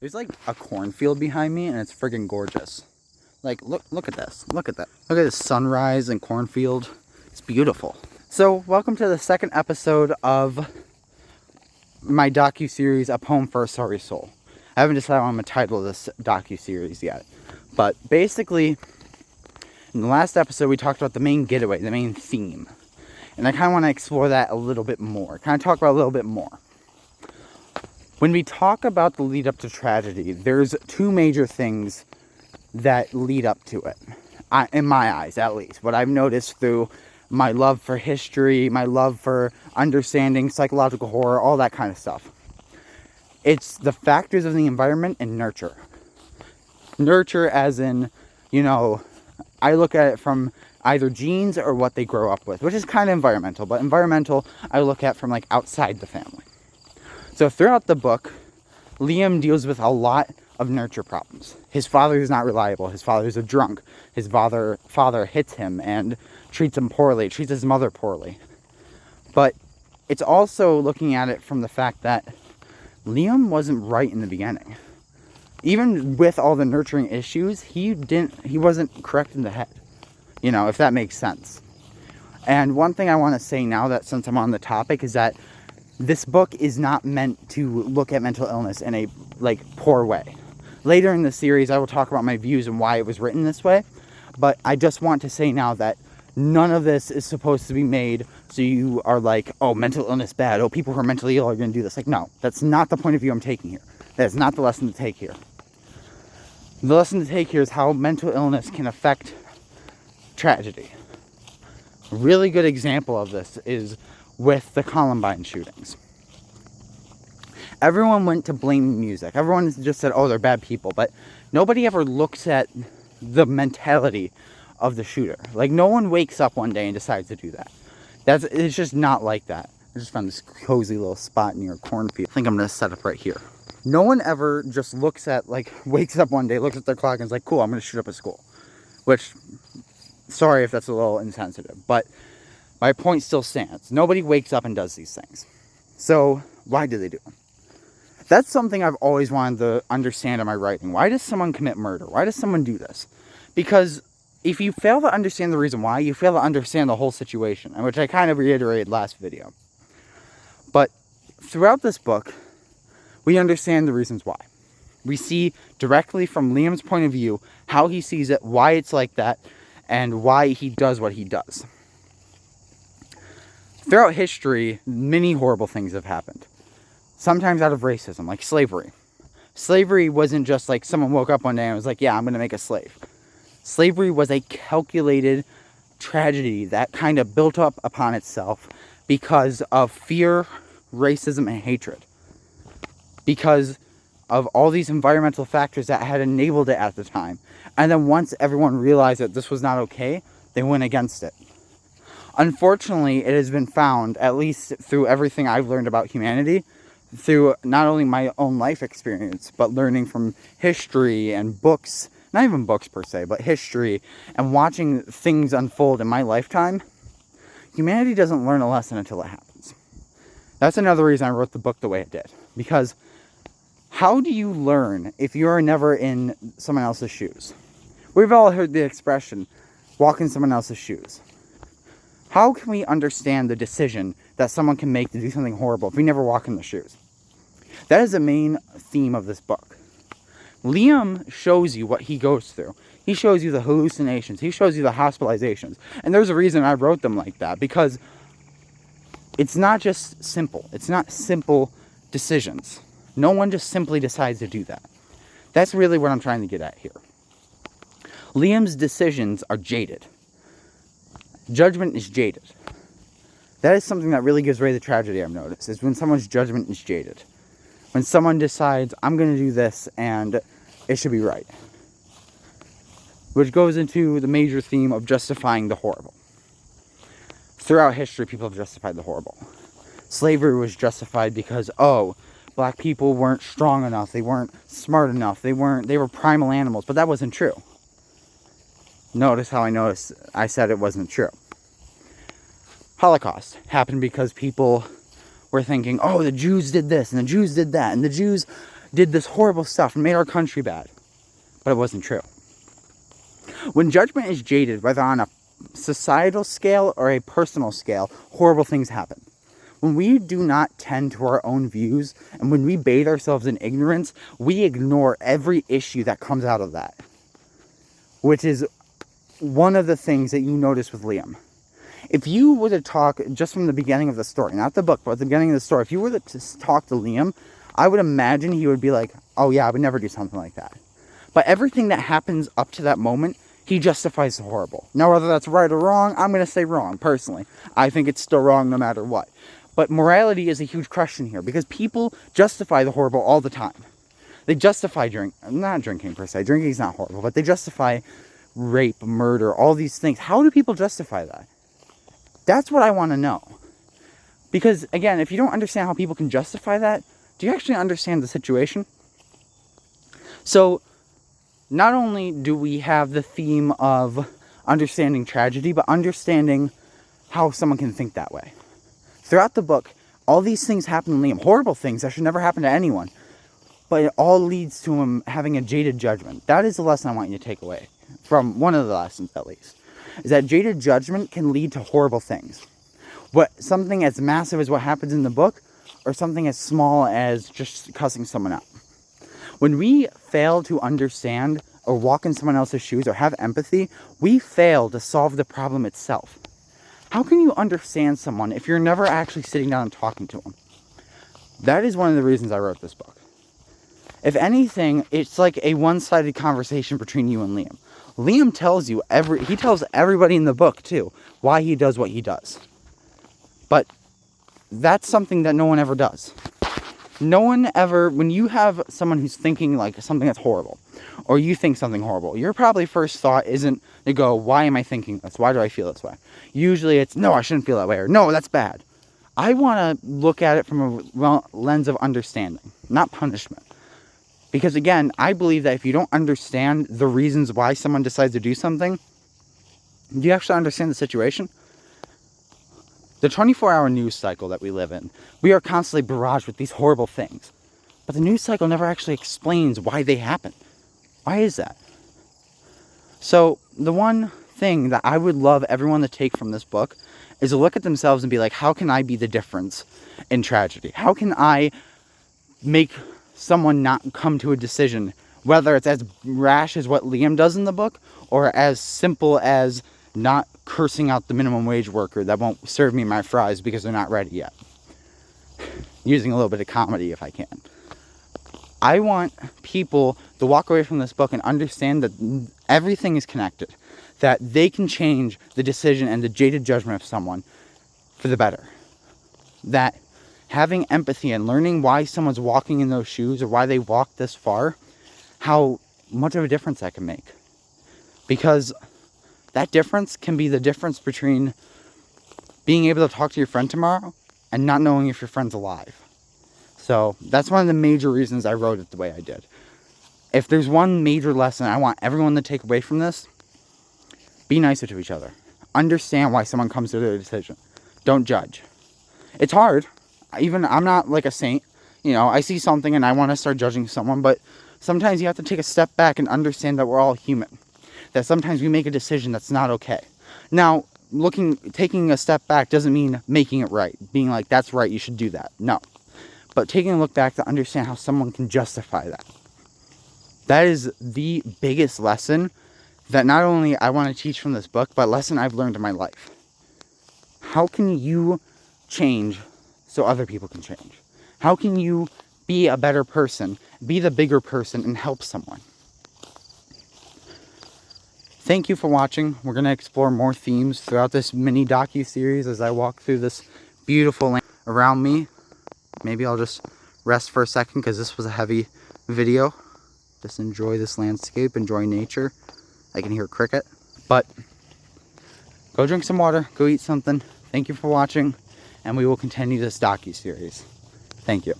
There's like a cornfield behind me and it's friggin' gorgeous. Like, look at this. Look at that. Look at the sunrise and cornfield. It's beautiful. So, welcome to the second episode of my docuseries, A Poem for a Sorry Soul. I haven't decided what I'm going to title this docuseries yet. But basically, in the last episode, we talked about the main getaway, the main theme. And I kind of want to explore that a little bit more. Kind of talk about it a little bit more. When we talk about the lead up to tragedy, there's two major things that lead up to it. In my eyes, at least. What I've noticed through my love for history, my love for understanding psychological horror, all that kind of stuff. It's the factors of the environment and nurture. Nurture as in, I look at it from either genes or what they grow up with, which is kind of environmental. But environmental, I look at from like outside the family. So throughout the book, Liam deals with a lot of nurture problems. His father is not reliable. His father is a drunk. His father hits him and treats him poorly, treats his mother poorly. But it's also looking at it from the fact that Liam wasn't right in the beginning. Even with all the nurturing issues, he wasn't correct in the head. If that makes sense. And one thing I want to say now that since I'm on the topic is that this book is not meant to look at mental illness in a poor way. Later in the series, I will talk about my views and why it was written this way. But I just want to say now that none of this is supposed to be made so you are like, oh, mental illness bad. Oh, people who are mentally ill are going to do this. No, that's not the point of view I'm taking here. That is not the lesson to take here. The lesson to take here is how mental illness can affect tragedy. A really good example of this is with the Columbine shootings. Everyone went to blame music. Everyone just said, oh, they're bad people. But nobody ever looks at the mentality of the shooter. No one wakes up one day and decides to do that. It's just not like that. I just found this cozy little spot near a cornfield. I think I'm going to set up right here. No one ever just wakes up one day, looks at their clock and is like, cool, I'm going to shoot up a school. Which, sorry if that's a little insensitive, but my point still stands. Nobody wakes up and does these things. So, why do they do them? That's something I've always wanted to understand in my writing. Why does someone commit murder? Why does someone do this? Because if you fail to understand the reason why, you fail to understand the whole situation, which I kind of reiterated last video. But throughout this book, we understand the reasons why. We see directly from Liam's point of view how he sees it, why it's like that, and why he does what he does. Throughout history, many horrible things have happened. Sometimes out of racism, like slavery. Slavery wasn't just like someone woke up one day and was like, yeah, I'm going to make a slave. Slavery was a calculated tragedy that kind of built up upon itself because of fear, racism, and hatred. Because of all these environmental factors that had enabled it at the time. And then once everyone realized that this was not okay, they went against it. Unfortunately, it has been found, at least through everything I've learned about humanity, through not only my own life experience, but learning from history and books, not even books per se, but history, and watching things unfold in my lifetime, humanity doesn't learn a lesson until it happens. That's another reason I wrote the book the way it did. Because how do you learn if you're never in someone else's shoes? We've all heard the expression, walk in someone else's shoes. How can we understand the decision that someone can make to do something horrible if we never walk in the shoes? That is the main theme of this book. Liam shows you what he goes through. He shows you the hallucinations. He shows you the hospitalizations. And there's a reason I wrote them like that, because it's not just simple. It's not simple decisions. No one just simply decides to do that. That's really what I'm trying to get at here. Liam's decisions are jaded. Judgment is jaded. That is something that really gives way to tragedy, I've noticed, is when someone's judgment is jaded. When someone decides, I'm going to do this and it should be right. Which goes into the major theme of justifying the horrible. Throughout history, people have justified the horrible. Slavery was justified because, black people weren't strong enough, they weren't smart enough, they were primal animals, but that wasn't true. Notice how I said it wasn't true. Holocaust happened because people were thinking, oh, the Jews did this and the Jews did that and the Jews did this horrible stuff and made our country bad. But it wasn't true. When judgment is jaded, whether on a societal scale or a personal scale, horrible things happen. When we do not tend to our own views, and when we bathe ourselves in ignorance, we ignore every issue that comes out of that. Which is one of the things that you notice with Liam. If you were to talk, just from the beginning of the story, not the book, but at the beginning of the story, if you were to talk to Liam, I would imagine he would be like, oh yeah, I would never do something like that. But everything that happens up to that moment, he justifies the horrible. Now, whether that's right or wrong, I'm going to say wrong, personally. I think it's still wrong no matter what. But morality is a huge question here, because people justify the horrible all the time. They justify not drinking per se, drinking is not horrible, but they justify rape, murder, all these things. How do people justify that? That's what I want to know. Because, again, if you don't understand how people can justify that, do you actually understand the situation? So, not only do we have the theme of understanding tragedy, but understanding how someone can think that way. Throughout the book, all these things happen to Liam. Horrible things that should never happen to anyone. But it all leads to him having a jaded judgment. That is the lesson I want you to take away. From one of the lessons, at least. Is that jaded judgment can lead to horrible things. Something as massive as what happens in the book, or something as small as just cussing someone out. When we fail to understand or walk in someone else's shoes or have empathy, we fail to solve the problem itself. How can you understand someone if you're never actually sitting down and talking to them? That is one of the reasons I wrote this book. If anything, it's like a one-sided conversation between you and Liam. Liam tells you, he tells everybody in the book, too, why he does what he does. But that's something that no one ever does. No one ever, when you have someone who's thinking like something that's horrible, or you think something horrible, your probably first thought isn't to go, why am I thinking this? Why do I feel this way? Usually it's, no, I shouldn't feel that way, or no, that's bad. I want to look at it from a lens of understanding, not punishment. Because again, I believe that if you don't understand the reasons why someone decides to do something, do you actually understand the situation? The 24-hour news cycle that we live in, we are constantly barraged with these horrible things. But the news cycle never actually explains why they happen. Why is that? So, the one thing that I would love everyone to take from this book is to look at themselves and be like, how can I be the difference in tragedy? How can I make someone not come to a decision, whether it's as rash as what Liam does in the book, or as simple as not cursing out the minimum wage worker that won't serve me my fries because they're not ready yet. Using a little bit of comedy if I can. I want people to walk away from this book and understand that everything is connected. That they can change the decision and the jaded judgment of someone for the better. That having empathy and learning why someone's walking in those shoes or why they walk this far, how much of a difference that can make. Because that difference can be the difference between being able to talk to your friend tomorrow and not knowing if your friend's alive. So that's one of the major reasons I wrote it the way I did. If there's one major lesson I want everyone to take away from this, be nicer to each other. Understand why someone comes to their decision. Don't judge. It's hard. I'm not like a saint. I see something and I want to start judging someone, but sometimes you have to take a step back and understand that we're all human. That sometimes we make a decision that's not okay. Now, taking a step back doesn't mean making it right. Being like, that's right, you should do that. No. But taking a look back to understand how someone can justify that. That is the biggest lesson that not only I want to teach from this book, but a lesson I've learned in my life. How can you change so other people can change? How can you be a better person, be the bigger person, and help someone? Thank you for watching. We're going to explore more themes throughout this mini docu-series as I walk through this beautiful land around me. Maybe I'll just rest for a second because this was a heavy video. Just enjoy this landscape, enjoy nature. I can hear a cricket. But go drink some water, go eat something. Thank you for watching, and we will continue this docu-series. Thank you.